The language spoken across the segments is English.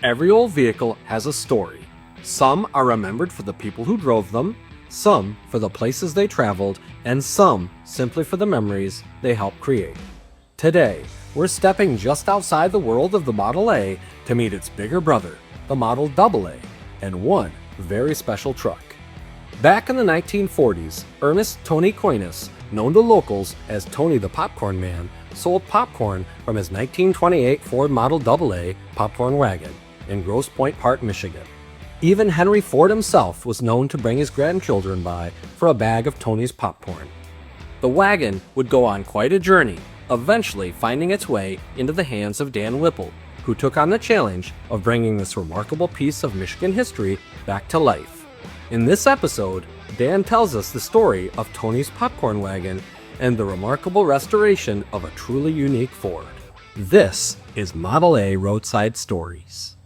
Every old vehicle has a story. Some are remembered for the people who drove them, some for the places they traveled, and some simply for the memories they helped create. Today, we're stepping just outside the world of the Model A to meet its bigger brother, the Model AA, and one very special truck. Back in the 1940s, Ernest Tony Koinis, known to locals as Tony the Popcorn Man, sold popcorn from his 1928 Ford Model AA popcorn wagon in Grosse Pointe Park, Michigan. Even Henry Ford himself was known to bring his grandchildren by for a bag of Tony's popcorn. The wagon would go on quite a journey, eventually finding its way into the hands of Dan Whipple, who took on the challenge of bringing this remarkable piece of Michigan history back to life. In this episode, Dan tells us the story of Tony's popcorn wagon and the remarkable restoration of a truly unique Ford. This is Model A Roadside Stories.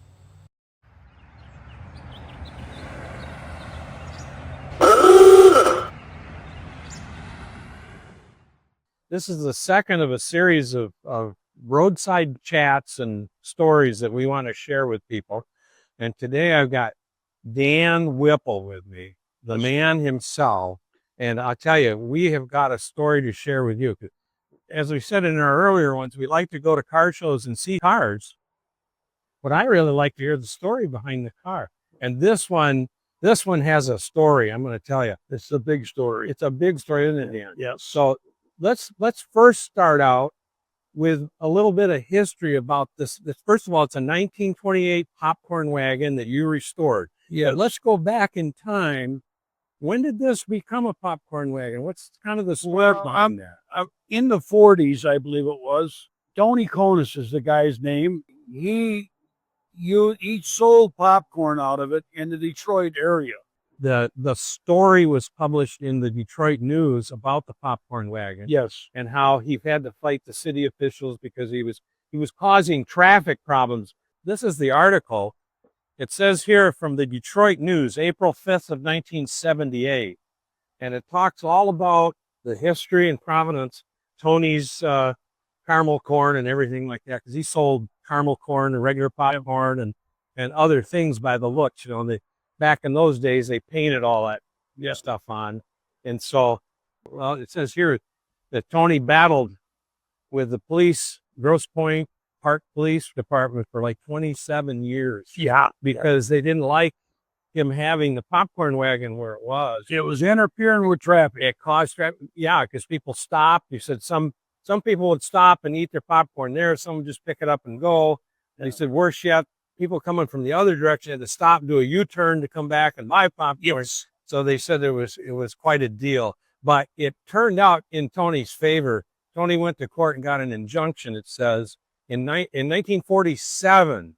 This is the second of a series of roadside chats and stories that we want to share with people. And today I've got Dan Whipple with me, the man himself. And I'll tell you, we have got a story to share with you. As we said in our earlier ones, we like to go to car shows and see cars. But I really like to hear the story behind the car. And this one has a story, I'm going to tell you. It's a big story. It's a big story, isn't it, Dan? Yes. So let's first start out with a little bit of history about this. First of all, it's a 1928 popcorn wagon that you restored. Yeah. Let's go back in time. When did this become a popcorn wagon? What's kind of the story behind that? In the 40s, I believe it was. Tony Koinis is the guy's name. He sold popcorn out of it in the Detroit area. The story was published in the Detroit News about the popcorn wagon. Yes. And how he had to fight the city officials because he was causing traffic problems. This is the article. It says here from the Detroit News, April 5th of 1978. And it talks all about the history and provenance, Tony's caramel corn and everything like that, because he sold caramel corn and regular popcorn and other things by the looks. Back in those days, they painted all that stuff on. And so, well, it says here that Tony battled with the police, Grosse Pointe Park Police Department for like 27 years. Yeah. Because they didn't like him having the popcorn wagon where it was. It was interfering with traffic. It caused traffic. Yeah, because people stopped. You said some people would stop and eat their popcorn there. Some would just pick it up and go. And he said, worse yet, people coming from the other direction had to stop, do a U-turn to come back and buy popcorn. Yes. So they said it was quite a deal. But it turned out in Tony's favor. Tony went to court and got an injunction, it says. In 1947,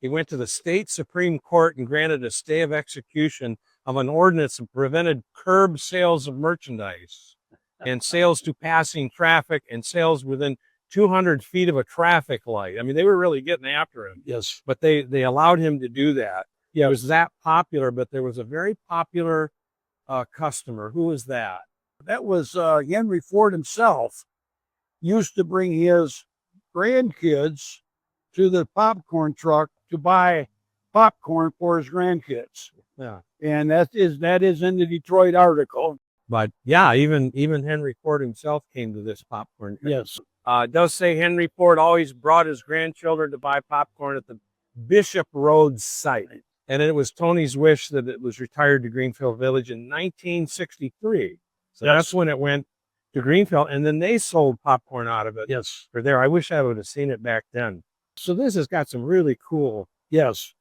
he went to the state Supreme Court and granted a stay of execution of an ordinance that prevented curb sales of merchandise and sales to passing traffic and sales within 200 feet of a traffic light. I mean, they were really getting after him. Yes. But they allowed him to do that. Yeah, it was that popular, but there was a very popular customer. Who was that? That was Henry Ford himself. Used to bring his grandkids to the popcorn truck to buy popcorn for his grandkids. Yeah. And that is in the Detroit article. But yeah, even Henry Ford himself came to this popcorn. Yes. It does say Henry Ford always brought his grandchildren to buy popcorn at the Bishop Road site. And it was Tony's wish that it was retired to Greenfield Village in 1963. So that's when it went to Greenfield. And then they sold popcorn out of it. Yes. For there. I wish I would have seen it back then. So this has got some really cool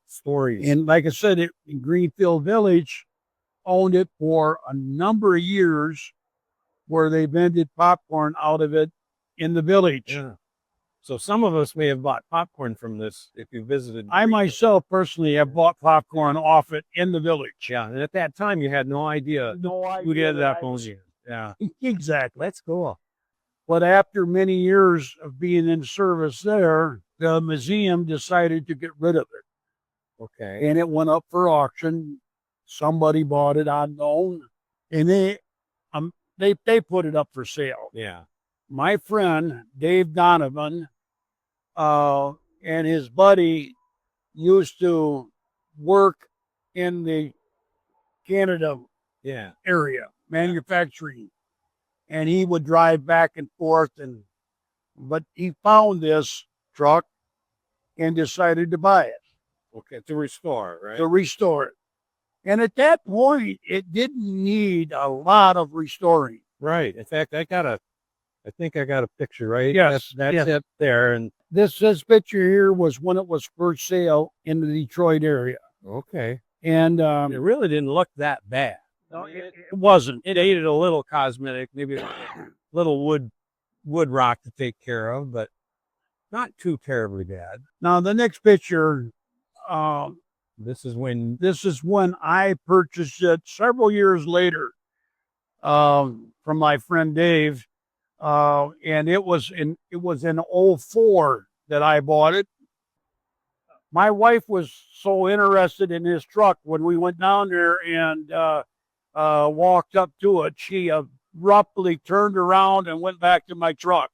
stories. And like I said, Greenfield Village owned it for a number of years where they vended popcorn out of it in the village. Yeah. So some of us may have bought popcorn from this if you visited. I myself personally have bought popcorn off it in the village. Yeah, and at that time you had no idea who did that. Yeah, exactly. That's cool. But after many years of being in service there, the museum decided to get rid of it. Okay. And it went up for auction. Somebody bought it unknown, and they put it up for sale. Yeah. My friend Dave Donovan and his buddy used to work in the Canada Yeah. area, manufacturing, and he would drive back and forth. But he found this truck and decided to buy it Okay. To restore, right? to restore it. And at that point, it didn't need a lot of restoring. Right. In fact, I think I got a picture, right? Yes, That's yes. it there. And This picture here was when it was first sale in the Detroit area, okay. and It really didn't look that bad. no, it wasn't. It needed a little cosmetic, maybe a little wood rock to take care of, but not too terribly bad. Now the next picture, um, This is when this is when I purchased it several years later, from my friend Dave, and it was in '04 that I bought it. My wife was so interested in his truck when we went down there and walked up to it. She abruptly turned around and went back to my truck.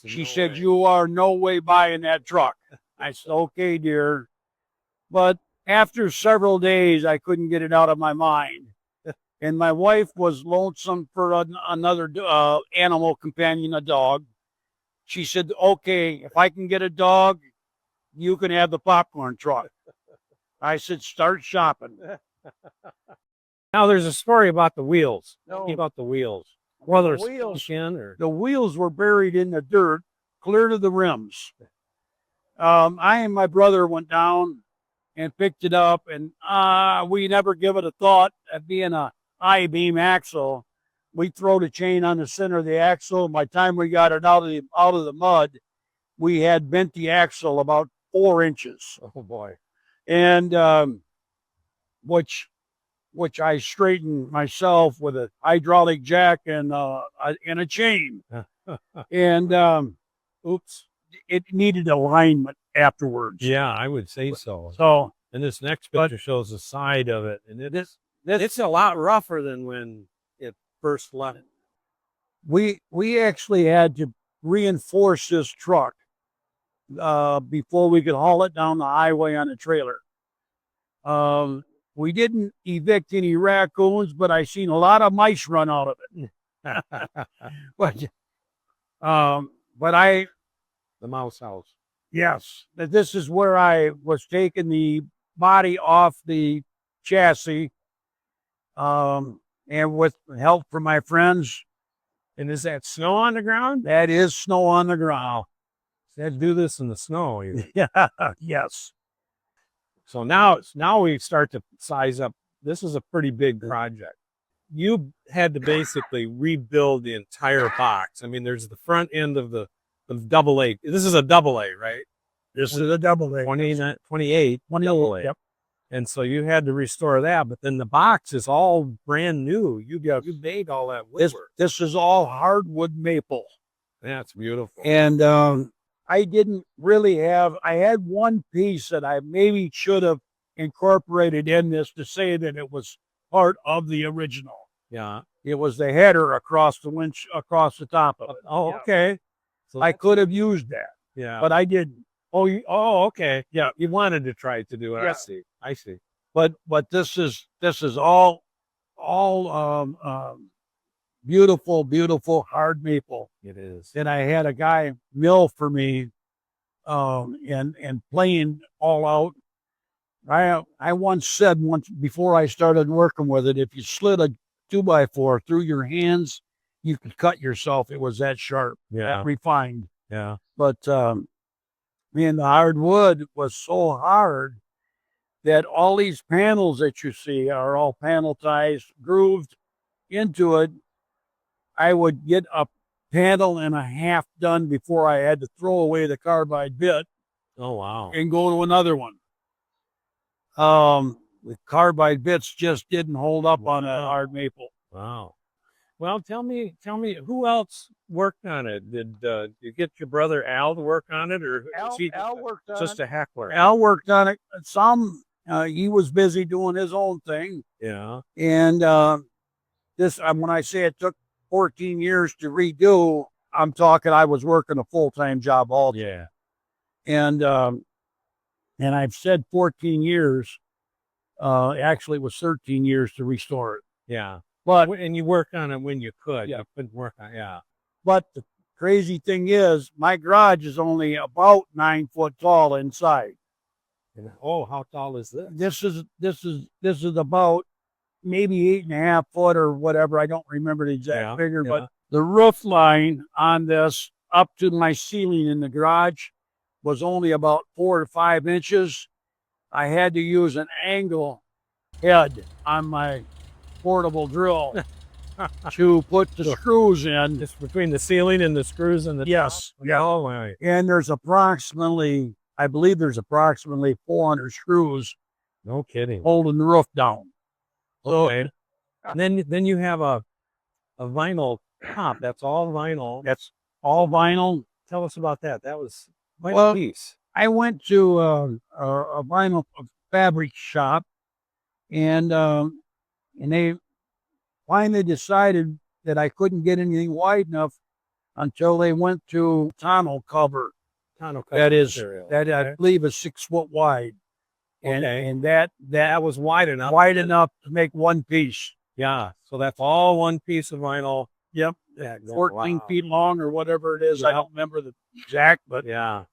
She said, "You are no way buying that truck." I said, "Okay, dear." But after several days, I couldn't get it out of my mind. And my wife was lonesome for another animal companion, a dog. She said, "Okay, if I can get a dog, you can have the popcorn truck." I said, "Start shopping." Now there's a story about the wheels. No. Tell me about the wheels. The Whether it's wheels- sunk in or The wheels were buried in the dirt, clear to the rims. I and my brother went down and picked it up, and we never give it a thought at being a I-beam axle. We throw the chain on the center of the axle. By the time we got it out of the mud, we had bent the axle about 4 inches, oh boy. and which I straightened myself with a hydraulic jack and a chain. And Oops. it needed alignment afterwards. Yeah, I would say so. So And this next picture shows the side of it, and it's a lot rougher than when it first left. we actually had to reinforce this truck before we could haul it down the highway on a trailer. We didn't evict any raccoons, but I seen a lot of mice run out of it. But The mouse house. yes, this is where I was taking the body off the chassis, and with help from my friends. And is that snow on the ground? That is snow on the ground. They had to do this in the snow. Even. Yeah, yes. So now we start to size up. This is a pretty big project. You had to basically rebuild the entire box. I mean, there's the front end of the double A. This is a double A, right? This is a double A. 28 double A. Yep. And so you had to restore that, but then the box is all brand new. You made all that woodwork. This is all hardwood maple. That's beautiful. And I didn't really I had one piece that I maybe should have incorporated in this to say that it was part of the original. Yeah. It was the header across across the top of it. Oh, Yeah. okay. So I could have used that, yeah. but I didn't. Oh, okay. Yeah. You wanted to try to do it. Yeah. I see. But this is all beautiful hard maple. It is. Then I had a guy mill for me, and plane all out. I once said before I started working with it, if you slid a 2x4 through your hands, you could cut yourself. It was that sharp, that refined. Yeah. But man, the hardwood was so hard that all these panels that you see are all panel ties grooved into it. I would get a panel and a half done before I had to throw away the carbide bit Oh, wow. and go to another one. The carbide bits just didn't hold up on a hard maple. Wow. Well, tell me who else worked on it? Did you get your brother Al to work on it, or was he Al worked on just it. a heckler? Al worked on it. Some he was busy doing his own thing, Yeah. and this when I say it took 14 years to redo, I'm talking I was working a full-time job all day. Yeah. And And I've said 14 years. Actually, it was 13 years to restore it. Yeah. But And you work on it when you could. Yeah. You couldn't work on it. Yeah. But the crazy thing is, my garage is only about 9 foot tall inside. And, oh, how tall is this? This is about maybe 8.5 foot or whatever. I don't remember the exact Yeah, figure, yeah. but the roof line on this up to my ceiling in the garage was only about 4 to 5 inches. I had to use an angle head on my portable drill to put the screws in. Just between the ceiling and the screws and the Yes. top? Yeah. Oh, my. And there's approximately, I believe there's approximately 400 screws No kidding. holding the roof down. Okay. And then you have a vinyl top. That's all vinyl. That's all vinyl. Tell us about that. That was quite Well, a piece. I went to a vinyl fabric shop, and they finally decided that I couldn't get anything wide enough until they went to tonneau cover. Tonneau cover That is, material. that I believe is 6 foot wide. And, Okay. and that That was wide enough. wide enough to make one piece. Yeah. So that's all one piece of vinyl. Yep. Yeah. 14 wow. feet long or whatever it is. I Yeah. don't remember the exact, but Yeah.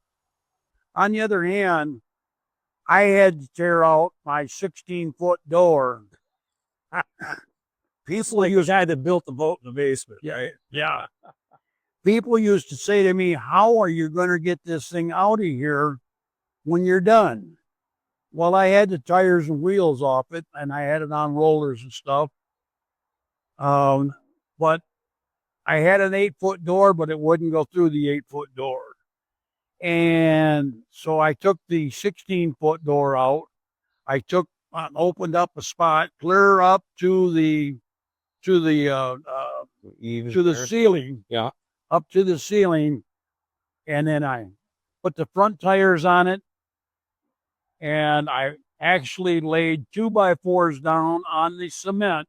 on the other hand, I had to tear out my 16-foot door. People Like the used, guy that built the boat in the basement, Yeah. right? yeah. People used to say to me, "How are you going to get this thing out of here when you're done?" Well, I had the tires and wheels off it, and I had it on rollers and stuff. But I had an 8-foot door, but it wouldn't go through the 8-foot door. And so I took the 16-foot door out. I opened up a spot clear up to the Even to the there. ceiling, Yeah. up to the ceiling, and then I put the front tires on it, and I actually laid 2x4s down on the cement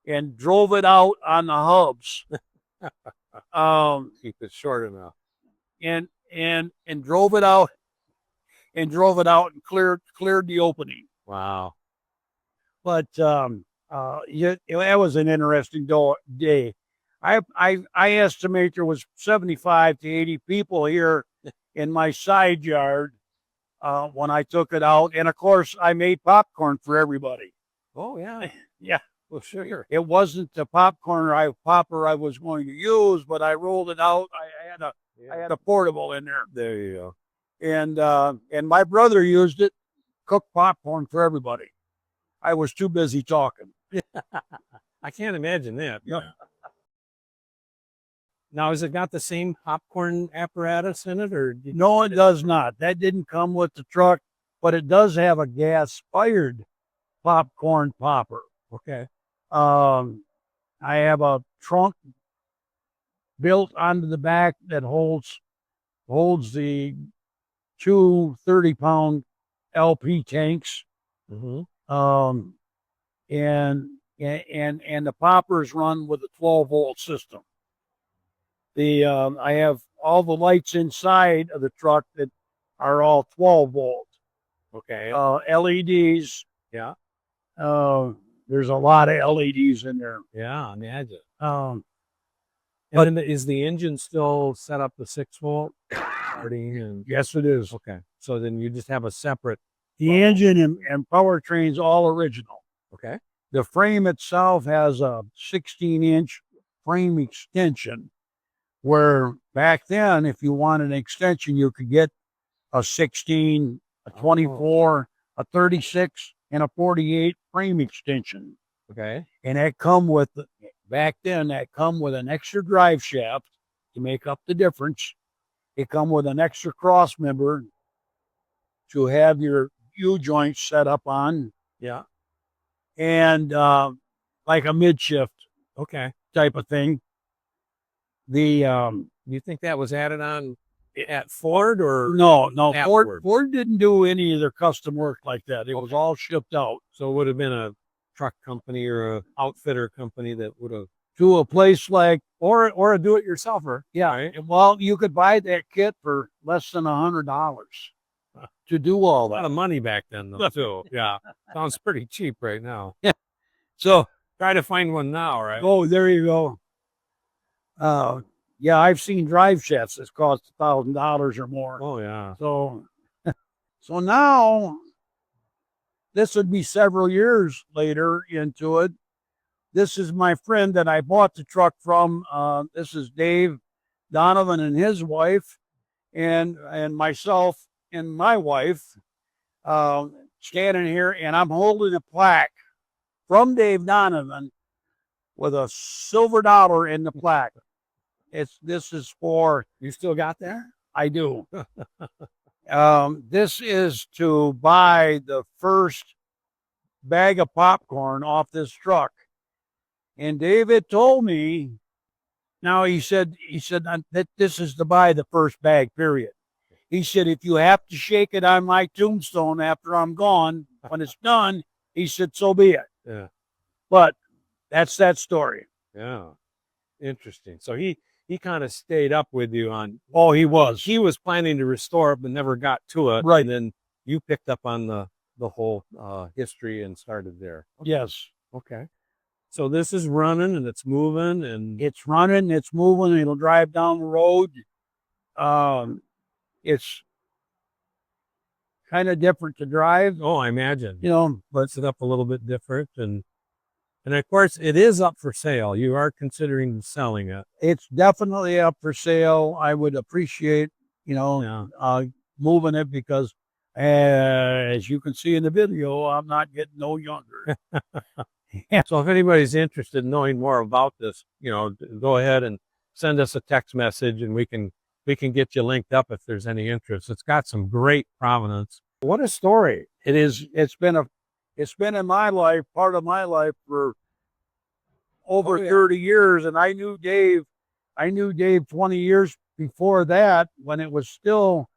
and drove it out on the hubs. Keep it short enough. and drove it out and cleared the opening. Wow. But that was an interesting day. I estimate there was 75 to 80 people here in my side yard when I took it out, and of course I made popcorn for everybody. Oh, yeah. Yeah. Well, sure. It wasn't the popper I was going to use, but I rolled it out. I had a portable in there. There you go. And my brother used it, cooked popcorn for everybody. I was too busy talking. I can't imagine that. Yeah. Now, has it got the same popcorn apparatus in it, or No, it does not. That didn't come with the truck, but it does have a gas-fired popcorn popper. Okay. I have a trunk built onto the back that holds the two 30-pound LP tanks. Mm-hmm. And the poppers run with a 12-volt system. I have all the lights inside of the truck that are all 12 volt. Okay. LEDs. Yeah. There's a lot of LEDs in there. Yeah, imagine. Um, And then is the engine still set up to 6 volt? Starting and yes, it is. okay. So then you just have a separate. The engine and powertrain's all original. Okay. The frame itself has a 16-inch frame extension, where back then, if you wanted an extension, you could get a 16, a 24, a 36, and a 48 frame extension. Okay. And back then, that come with an extra drive shaft to make up the difference. It come with an extra cross member to have your U-joints set up on. Yeah. And like a midshift Okay. type of thing. You think that was added on at Ford or No, afterward? Ford didn't do any of their custom work like that. It was all shipped out So it would have been a truck company or a outfitter company that would have, to a place like, or a do-it-yourselfer. yeah. Right? Well, you could buy that kit for less than $100. to do all A lot that. of money back then, though, too. Yeah. Sounds pretty cheap right now. So, Try to find one now, right? oh, there you go. Yeah, I've seen drive shafts that cost $1,000 or more. Oh, yeah. So, so now this would be several years later into it. This is my friend that I bought the truck from. This is Dave Donovan and his wife, and myself and my wife standing here, and I'm holding a plaque from Dave Donovan with a silver dollar in the plaque. This is for, You still got that? I do. This is to buy the first bag of popcorn off this truck. And David told me, now he said that this is to buy the first bag, period. He said, if you have to shake it on my tombstone after I'm gone, when it's done, he said, so be it. Yeah. But that's that story. Yeah. Interesting. So he kind of stayed up with you on, Oh, he was. he was planning to restore it, but never got to it. Right. And then you picked up on the whole history and started there. Yes. Okay. So this is running and it's moving and It's running, it's moving, it'll drive down the road. It's kind of different to drive, oh, I imagine. but Puts it up a little bit different and of course it is up for sale. You are considering selling it. it's definitely up for sale. I would appreciate, Yeah. moving it because, as you can see in the video, I'm not getting no younger. So if anybody's interested in knowing more about this, go ahead and send us a text message and we can get you linked up if there's any interest. It's got some great provenance. What a story. It is. It's been in my life, part of my life for over Oh, yeah. 30 years, and I knew Dave 20 years before that when it was still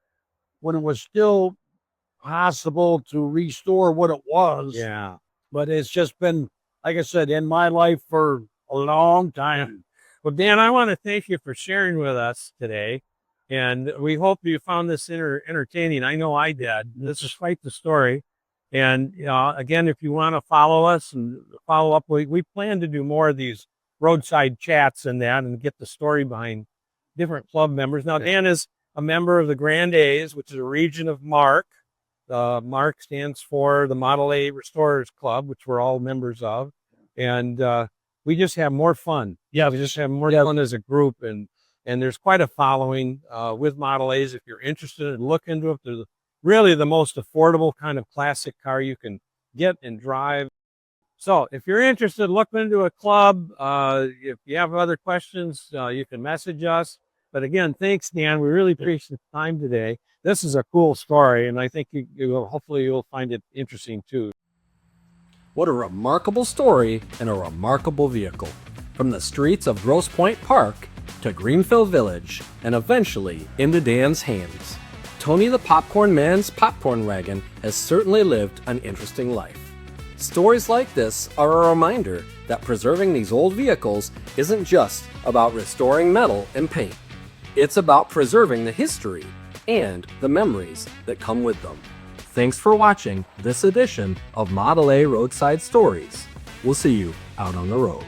possible to restore what it was. Yeah. But it's just been, like I said, in my life for a long time. Well, Dan, I want to thank you for sharing with us today. And we hope you found this entertaining. I know I did. This is quite the story. And again, if you want to follow us and follow up, we plan to do more of these roadside chats and that and get the story behind different club members. Now, Dan is a member of the Grand A's, which is a region of MARC. MARC stands for the Model A Restorers Club, which we're all members of. And we just have more fun. Yeah, We just have more fun as a group. And there's quite a following with Model A's. If you're interested, look into it. They're really the most affordable kind of classic car you can get and drive. So if you're interested, look into a club. If you have other questions, you can message us. But again, thanks, Dan. We really appreciate the time today. This is a cool story, and I think hopefully you'll find it interesting too. What a remarkable story and a remarkable vehicle. From the streets of Grosse Pointe Park to Greenfield Village and eventually into Dan's hands. Tony the Popcorn Man's popcorn wagon has certainly lived an interesting life. Stories like this are a reminder that preserving these old vehicles isn't just about restoring metal and paint. It's about preserving the history and the memories that come with them. Thanks for watching this edition of Model A Roadside Stories. We'll see you out on the road.